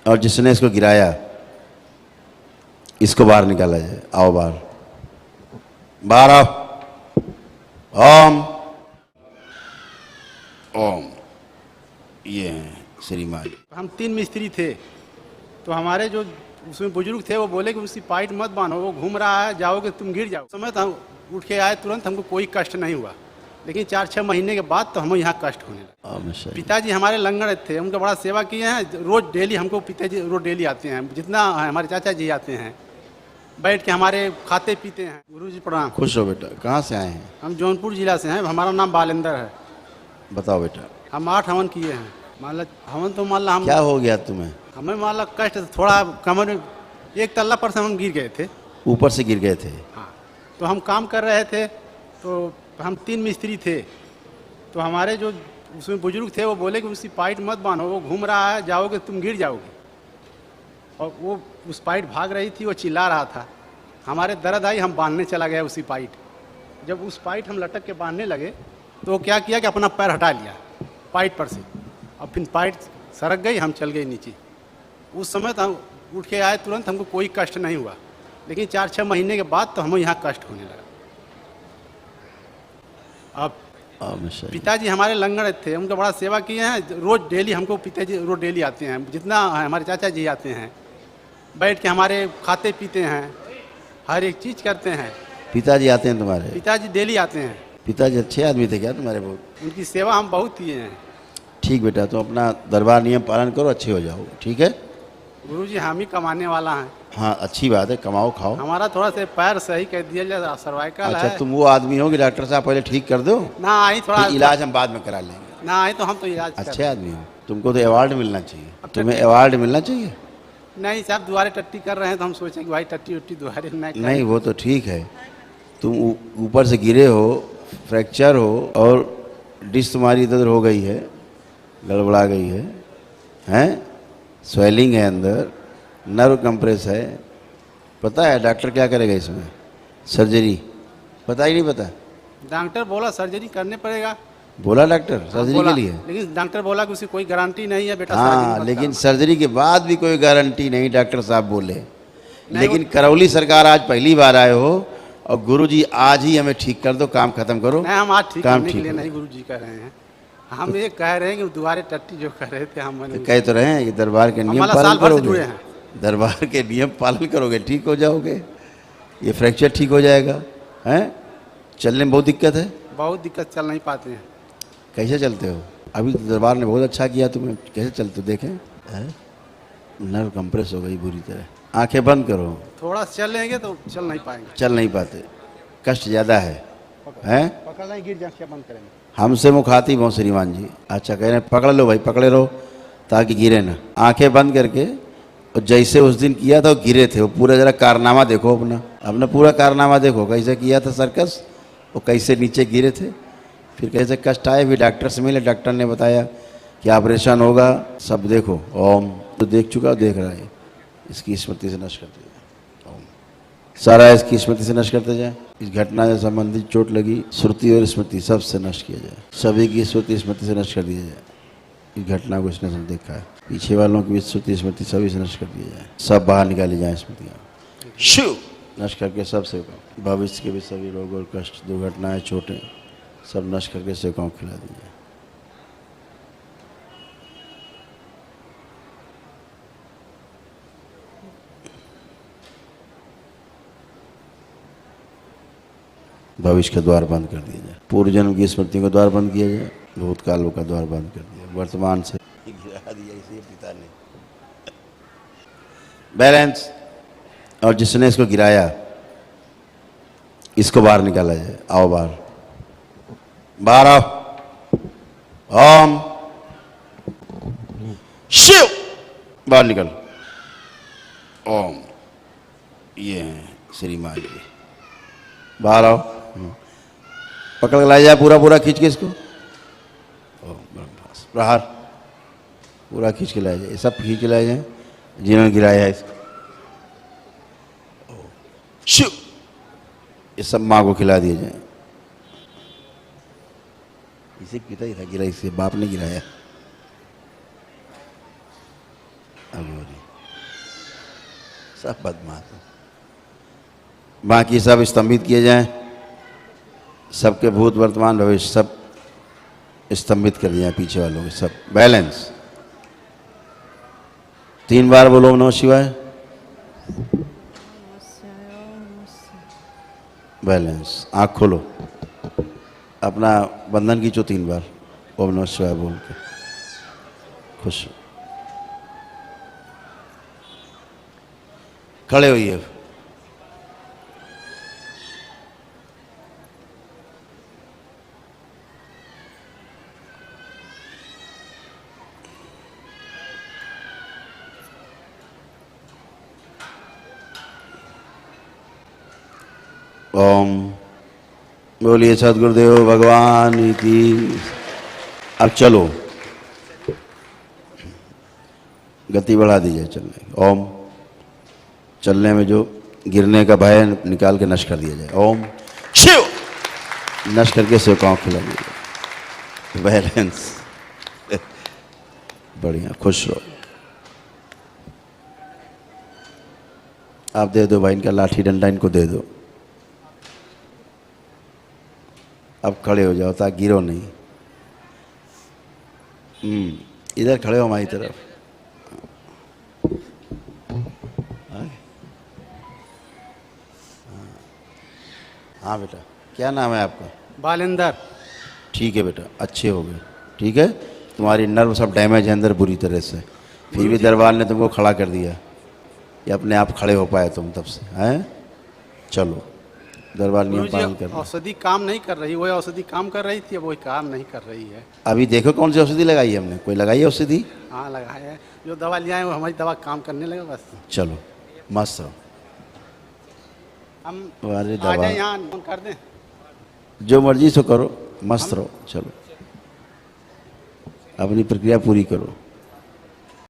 और जिसने इसको गिराया इसको बाहर निकाला जाए। आओ बाहर, बाहर आओ। ओम ओम। ये हैं श्रीमान। हम 3 मिस्त्री थे, तो हमारे जो उसमें बुजुर्ग थे वो बोले कि उसकी पाइट मत बांधो, वो घूम रहा है, जाओगे तुम गिर जाओ। समय तो हम उठ के आए तुरंत, हमको कोई कष्ट नहीं हुआ। लेकिन 4-6 महीने के बाद तो हमें यहाँ कष्ट होने लगा। पिताजी हमारे लंगड़ थे, उनका बड़ा सेवा किए हैं। रोज डेली हमको पिताजी रोज डेली आते हैं, जितना हमारे चाचा जी आते हैं, बैठ के हमारे खाते पीते हैं। गुरुजी प्रणाम। खुश हो बेटा। कहाँ से आए हैं? हम जौनपुर जिला से हैं, हमारा नाम बालेंद्र है। बताओ बेटा। हम 8 हवन किए हैं। मान लो हवन तो मान लो हम क्या हो गया तुम्हें? हमें मान लो कष्ट थोड़ा कमर में, 1 तल्ला पर से हम गिर गए थे। ऊपर से गिर गए थे? हाँ, तो हम काम कर रहे थे, तो हम 3 मिस्त्री थे, तो हमारे जो उसमें बुजुर्ग थे वो बोले कि उसकी पाइट मत बांधो, वो घूम रहा है, जाओगे तुम गिर जाओगे। और वो उस पाइट भाग रही थी, वो चिल्ला रहा था। हमारे दर्द आई, हम बांधने चला गया उसी पाइट। जब उस पाइट हम लटक के बांधने लगे तो वो क्या किया कि अपना पैर हटा लिया पाइट पर से, और फिर पाइट सरक गई, हम चल गए नीचे। उस समय तो हम उठ के आए तुरंत, हमको कोई कष्ट नहीं हुआ। लेकिन 4-6 महीने के बाद तो हमें यहाँ कष्ट होने लगा। अब पिताजी हमारे लंगड़ थे, उनका बड़ा सेवा किए हैं। रोज डेली हमको पिताजी रोज डेली आते हैं, जितना हमारे चाचा जी आते हैं, बैठ के हमारे खाते पीते हैं, हर एक चीज़ करते हैं। पिताजी आते हैं तुम्हारे? पिताजी डेली आते हैं। पिताजी अच्छे आदमी थे क्या तुम्हारे? बहुत। उनकी सेवा हम बहुत किए हैं। ठीक बेटा, तुम अपना दरबार नियम पालन करो, अच्छे हो जाओगे। ठीक है गुरुजी, हम ही कमाने वाला हैं। हाँ, अच्छी बात है, कमाओ खाओ। हमारा थोड़ा सा पैर सही कर दिया जाए, सर्वाइकल अच्छा है। तुम वो आदमी हो कि डॉक्टर साहब पहले ठीक कर दो, ना आई थोड़ा इलाज हम बाद में करा लेंगे। ना आई तो हम तो इलाज अच्छे आदमी हो, तुमको तो अवार्ड मिलना चाहिए। तुम्हें अवार्ड मिलना चाहिए। नहीं साहब, दुआरे टट्टी कर रहे हैं तो हम सोचे कि भाई टट्टी उट्टी दुआरे नहीं, वो तो ठीक है। तुम ऊपर से गिरे हो, फ्रैक्चर हो, और डिस्क तुम्हारी इधर हो गई है, गड़बड़ा गई है, हैं? स्वेलिंग है अंदर, नर्व कंप्रेस है। पता है डॉक्टर क्या करेगा इसमें? सर्जरी। पता ही नहीं पता? डॉक्टर बोला सर्जरी करने पड़ेगा। बोला डॉक्टर सर्जरी के लिए? लेकिन डॉक्टर बोला कि उसकी कोई गारंटी नहीं है बेटा। हाँ, लेकिन सर्जरी के बाद भी कोई गारंटी नहीं, डॉक्टर साहब बोले। लेकिन करौली सरकार आज पहली बार आए हो, और गुरुजी आज ही हमें ठीक कर दो, काम खत्म करो। नहीं, हम आज ठीक करने के लिए नहीं हो। गुरुजी कह रहे हैं। हम ये कह रहे हैं कि दुआरे टट्टी जो कर रहे थे हम तो कह तो रहे हैं कि दरबार के नियम पालन करोगे, दरबार के नियम पालन करोगे, ठीक हो जाओगे। ये फ्रैक्चर ठीक हो जाएगा। हैं? चलने में बहुत दिक्कत है? बहुत दिक्कत, चल नहीं पाते हैं। कैसे चलते हो? अभी तो दरबार ने बहुत अच्छा किया तुम्हें, कैसे चलते हो देखें? नर्व कंप्रेस हो गई बुरी तरह। आंखें बंद करो। थोड़ा चलेंगे तो चल नहीं पाएंगे। चल नहीं पाते, कष्ट ज़्यादा है। हैं? पकड़ नहीं, गिर जाए, क्या बंद करेंगे? हमसे मुखातिब हो श्रीमान जी। अच्छा कह रहे हैं पकड़ लो भाई, पकड़े रहो ताकि गिरे ना। आंखें बंद करके, और जैसे उस दिन किया था वो गिरे थे, वो पूरा जरा कारनामा देखो अपना पूरा कारनामा देखो, कैसे किया था सर्कस, वो कैसे नीचे गिरे थे, फिर कैसे कष्ट आए। फिर डॉक्टर से मिले, डॉक्टर ने बताया कि ऑपरेशन होगा, सब देखो। ओम तो देख चुका, देख रहा है, इसकी स्मृति से नष्ट करते जाए। ओम सारा इसकी स्मृति से नष्ट करते जाए। इस घटना से संबंधित चोट लगी, श्रुति और स्मृति सब से नष्ट किया जाए। सभी की श्रुति स्मृति से नष्ट कर दिया जाए। इस घटना को इसने देखा है, पीछे वालों की भी श्रुति स्मृति सभी से नष्ट कर दिया जाए। सब बाहर निकाली जाए स्मृतियाँ, शिव नष्ट करके सब सेवकों, भविष्य के भी सभी रोग और कष्ट, दुर्घटनाएं, चोटें सब नष्ट करके सेवकों को खिला दीजिए। भविष्य का द्वार बंद कर दिया जाए। पूर्व जन्म की स्मृति को द्वार बंद किया जाए। भूतकाल का द्वार बंद कर दिया, वर्तमान से गिरा दिया इसे पिता ने। बैलेंस। और जिसने इसको गिराया इसको बाहर निकाला जाए। आओ बाहर, बाहर आओ। ओम शिव, बाहर निकल। ओम। ये हैं श्रीमान जी, बाहर आओ। पकड़ के लाया जाए, पूरा खींच के इसको। ओम ब्रह्मास प्रहार, पूरा खींच के लाया जाए, सब खींच के लाए जाए जिन्होंने गिराया है इसको। शिव, ये सब माँ को खिला दिए जाए। इसे पिता ही था गिरा, इसे बाप ने गिराया। अघोरी, सब बदमाश हैं। बाकी सब स्तंभित किए जाएं, सबके भूत वर्तमान भविष्य सब स्तंभित कर दिया पीछे वालों के, सब बैलेंस। 3 बार बोलो ओम नमः शिवाय। बैलेंस। आँख खोलो, अपना बंधन खींचो 3 बार ओम नमः शिवाय बोल के। खुश हो। खड़े होइए। ओम बोलिए सदगुरुदेव भगवान की। अब चलो, गति बढ़ा दीजिए चलने की। ओम। चलने में जो गिरने का भय निकाल के नष्ट कर दिया जाए। ओम शिव। नष्ट करके शिव का खिला दीजिए। बैलेंस। बढ़िया, खुश रहो। आप दे दो भाई, इनका लाठी डंडा इनको दे दो। अब खड़े हो जाओ ताकि गिरो नहीं। इधर खड़े हो हमारी तरफ। हाँ बेटा, क्या नाम है आपका? बालेंदर। ठीक है बेटा, अच्छे हो गए। ठीक है, तुम्हारी नर्व सब डैमेज है अंदर बुरी तरह से, फिर भी दरबार ने तुमको खड़ा कर दिया। ये अपने आप खड़े हो पाए तुम तब से, हैं? चलो, दरबार नियम पालन कर। औषधि काम नहीं कर रही, वही औषधि काम कर रही थी, अब वही काम नहीं कर रही है। अभी देखो कौन सी औषधि लगाई है हमने, कोई लगाई है औषधि? हाँ लगाया है, जो दवा ले आए वो हमारी दवा काम करने लगा बस। चलो मस्त रहो। हम अरे आ दवा जाए यहाँ फोन कर दें। जो मर्जी सो करो, मस्त रहो। चलो अपनी प्रक्रिया पूरी करो।